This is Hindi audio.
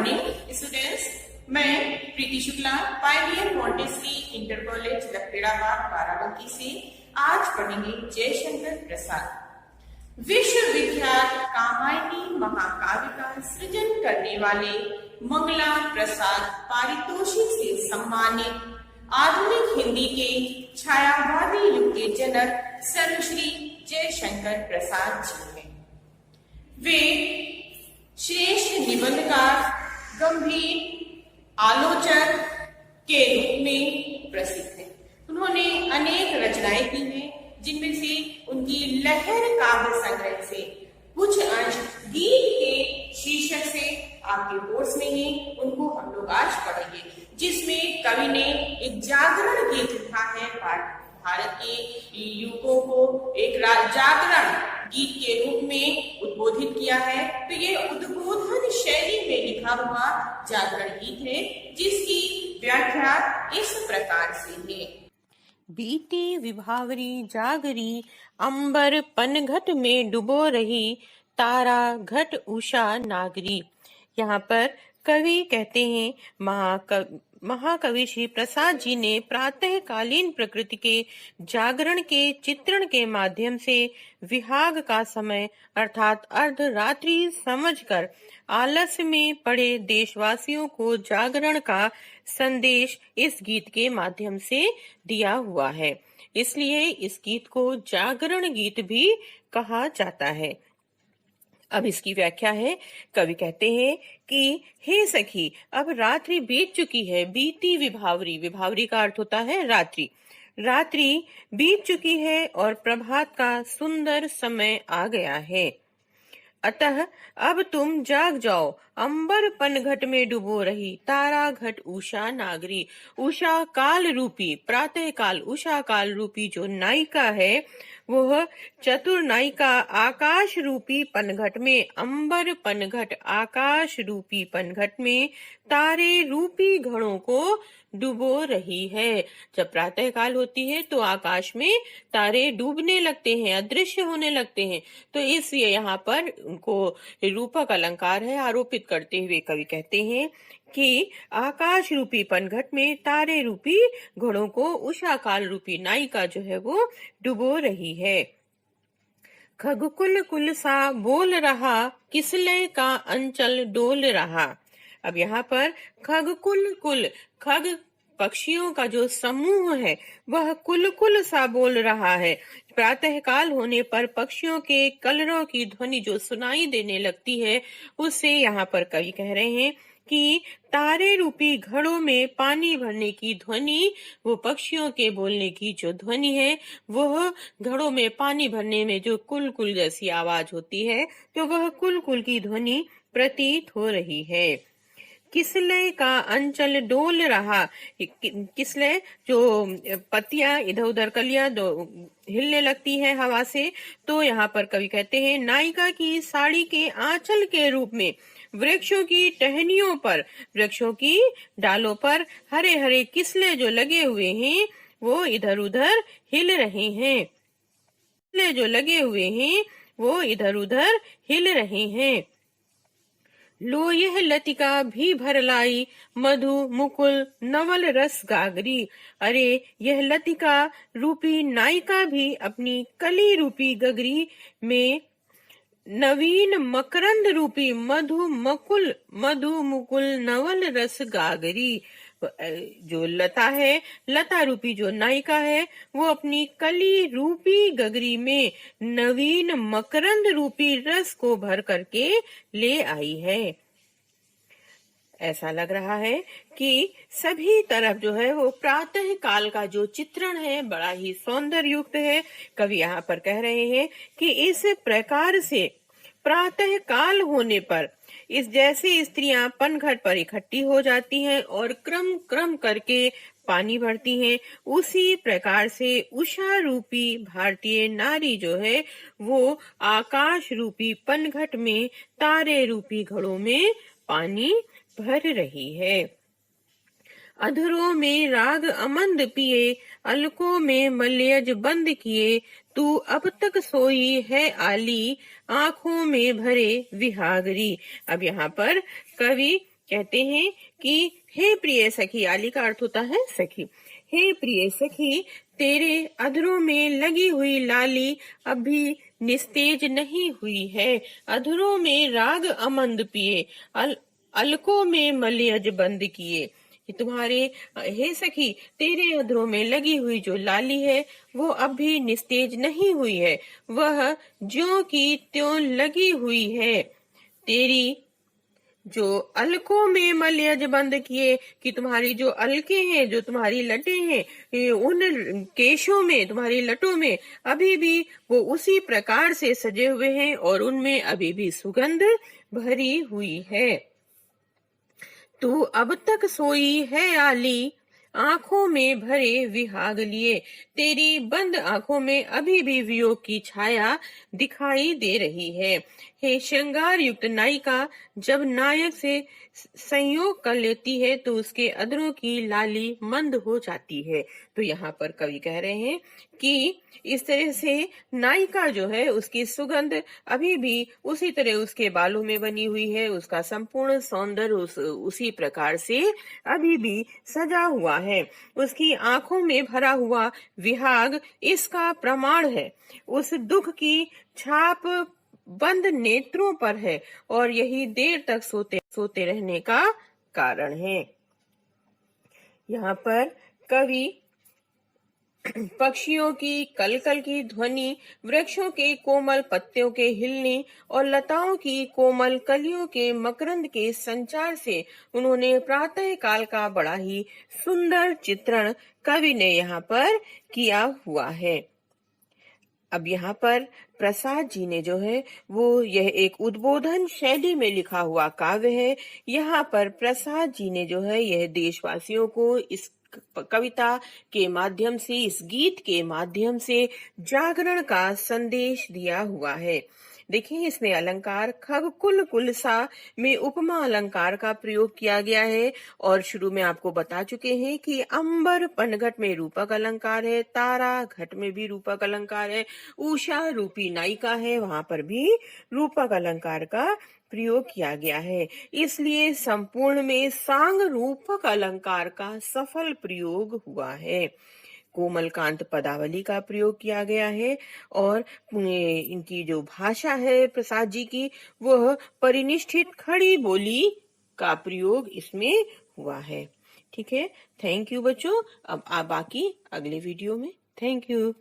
मॉर्निंग स्टूडेंट्स, मैं Preeti Shukla Pioneer Montessori Inter College Lakhedabad Barabanki से आज पढ़ेंगे जयशंकर प्रसाद। विश्वविख्यात कामायनी महाकाव्य का सृजन करने वाले मंगला प्रसाद पारितोषिक से सम्मानित आधुनिक हिंदी के छायावादी युग के जनक सर्वश्री जयशंकर प्रसाद जी हैं। वे श्रेष्ठ निबंधकार, गंभीर आलोचक के रूप में प्रसिद्ध हैं। उन्होंने अनेक रचनाएं की हैं, जिनमें से उनकी लहर काव्य संग्रह से कुछ अंश गीत के शीर्षक से आपके कोर्स में ही उनको हम लोग आज पढ़ेंगे, जिसमें कवि ने एक जागरण गीत लिखा है। भारत के युवकों को एक जागरण गीत के रूप में उद्बोधित किया है। तो ये उद्बोधन शैली में लिखा हुआ जागरण गीत है, जिसकी व्याख्या इस प्रकार से है। बीती विभावरी जागरी, अंबर पनघट में डुबो रही, तारा घट उषा नागरी। यहाँ पर कवि कहते हैं, महाकवि श्री प्रसाद जी ने प्रातःकालीन प्रकृति के जागरण के चित्रण के माध्यम से विहाग का समय अर्थात अर्धरात्रि समझकर आलस्य में पड़े देशवासियों को जागरण का संदेश इस गीत के माध्यम से दिया हुआ है। इसलिए इस गीत को जागरण गीत भी कहा जाता है। अब इसकी व्याख्या है। कवि कहते हैं कि हे सखी, अब रात्रि बीत चुकी है। बीती विभावरी, विभावरी का अर्थ होता है रात्रि। रात्रि बीत चुकी है और प्रभात का सुंदर समय आ गया है। अतः अब तुम जाग जाओ, अंबर पनघट में डुबो रही, तारा घट उषा नागरी। उषा काल रूपी, प्रातः काल उषा काल रूपी जो नायिका है, वह चतुर नायिका आकाश रूपी पनघट में, अंबर पनघट आकाश रूपी पनघट में तारे रूपी घड़ों को डुबो रही है। जब प्रातः काल होती है तो आकाश में तारे डूबने लगते हैं, अदृश्य होने लगते हैं। तो इसलिए यहाँ पर उनको रूपक अलंकार है आरोपित करते हुए कवि कहते हैं कि आकाश रूपी पनघट में तारे रूपी घड़ों को उषा काल रूपी नायिका जो है वो डुबो रही है। खगकुल कुल सा बोल रहा, किसलय का अंचल डोल रहा। अब यहाँ पर खगकुल कुल, खग पक्षियों का जो समूह है वह कुल कुल सा बोल रहा है। प्रातः काल होने पर पक्षियों के कलरव की ध्वनि जो सुनाई देने लगती है, उससे यहाँ पर कवि कह रहे हैं कि तारे रूपी घड़ों में पानी भरने की ध्वनि, वो पक्षियों के बोलने की जो ध्वनि है, वह घड़ों में पानी भरने में जो कुल कुल जैसी आवाज होती है, तो वह कुल कुल की ध्वनि प्रतीत हो रही है। किसलय का अंचल डोल रहा, किसलय जो पत्तियां इधर उधर कलियां हिलने लगती है हवा से, तो यहाँ पर कवि कहते हैं नायिका की साड़ी के आंचल के रूप में वृक्षों की टहनियों पर, वृक्षों की डालों पर हरे हरे किसले जो लगे हुए हैं वो इधर उधर हिल रहे हैं। किसले जो लगे हुए हैं वो इधर उधर हिल रहे हैं। लो यह लतिका भी भर लाई, मधु मुकुल नवल रस गागरी। अरे यह लतिका रूपी नायिका भी अपनी कली रूपी गगरी में नवीन मकरंद रूपी मधु मुकुल नवल रस गागरी। जो लता है, लता रूपी जो नायिका है, वो अपनी कली रूपी गगरी में नवीन मकरंद रूपी रस को भर करके ले आई है। ऐसा लग रहा है कि सभी तरफ जो है वो प्रातः काल का जो चित्रण है बड़ा ही सौंदर्य युक्त है। कवि यहाँ पर कह रहे हैं कि इस प्रकार से प्रातः काल होने पर इस जैसे स्त्रियां पनघट पर इकट्ठी हो जाती हैं और क्रम क्रम करके पानी भरती हैं, उसी प्रकार से उषा रूपी भारतीय नारी जो है वो आकाश रूपी पनघट में तारे रूपी घड़ों में पानी भर रही है। अधरों में राग अमंद पिए, अलकों में मलयज बंद किए, तू अब तक सोई है आली, आंखों में भरे विहागरी। अब यहाँ पर कवि कहते हैं कि हे प्रिय सखी, आली का अर्थ होता है सखी। हे प्रिय सखी, तेरे अधरों में लगी हुई लाली अभी निस्तेज नहीं हुई है। अधरों में राग अमंद पिए, अलकों में मलयज बंद किए। कि तुम्हारे हे सखी, तेरे अधरों में लगी हुई जो लाली है वो अभी निस्तेज नहीं हुई है, वह ज्यों की त्यों लगी हुई है। तेरी जो अलकों में मलयज बंद किए, कि तुम्हारी जो अलके हैं, जो तुम्हारी लटे हैं, उन केशों में, तुम्हारी लटों में अभी भी वो उसी प्रकार से सजे हुए हैं और उनमें अभी भी सुगंध भरी हुई है। तू अब तक सोई है आली, आंखों में भरे विहाग लिए। तेरी बंद आंखों में अभी भी वियोग की छाया दिखाई दे रही है। हे श्रृंगार युक्त नायिका, जब नायक से संयोग कर लेती है तो उसके अधरों की लाली मंद हो जाती है। तो यहाँ पर कवि कह रहे हैं कि इस तरह से नायिका जो है उसकी सुगंध अभी भी उसी तरह उसके बालों में बनी हुई है, उसका संपूर्ण सौंदर्य उसी प्रकार से अभी भी सजा हुआ है। उसकी आंखों में भरा हुआ विहाग इसका प्रमाण है। उस दुख की छाप बंद नेत्रों पर है और यही देर तक सोते रहने का कारण है। यहाँ पर कवि पक्षियों की कलकल की ध्वनि, वृक्षों के कोमल पत्तियों के हिलने और लताओं की कोमल कलियों के मकरंद के संचार से उन्होंने प्रातः काल का बड़ा ही सुंदर चित्रण कवि ने यहाँ पर किया हुआ है। अब यहाँ पर प्रसाद जी ने जो है वो यह एक उद्बोधन शैली में लिखा हुआ काव्य है। यहाँ पर प्रसाद जी ने जो है यह देशवासियों को इस कविता के माध्यम से, इस गीत के माध्यम से जागरण का संदेश दिया हुआ है। देखिए इसमें अलंकार खग कुल कुलसा में उपमा अलंकार का प्रयोग किया गया है और शुरू में आपको बता चुके हैं कि अंबर पनघट में रूपक अलंकार है, तारा घट में भी रूपक अलंकार है, उषा रूपी नायिका है, वहां पर भी रूपक अलंकार का प्रयोग किया गया है। इसलिए संपूर्ण में सांग रूपक अलंकार का सफल प्रयोग हुआ है। कोमलकांत पदावली का प्रयोग किया गया है और इनकी जो भाषा है प्रसाद जी की, वह परिनिष्ठित खड़ी बोली का प्रयोग इसमें हुआ है। ठीक है, थैंक यू बच्चों। अब बाकी अगले वीडियो में। Thank you.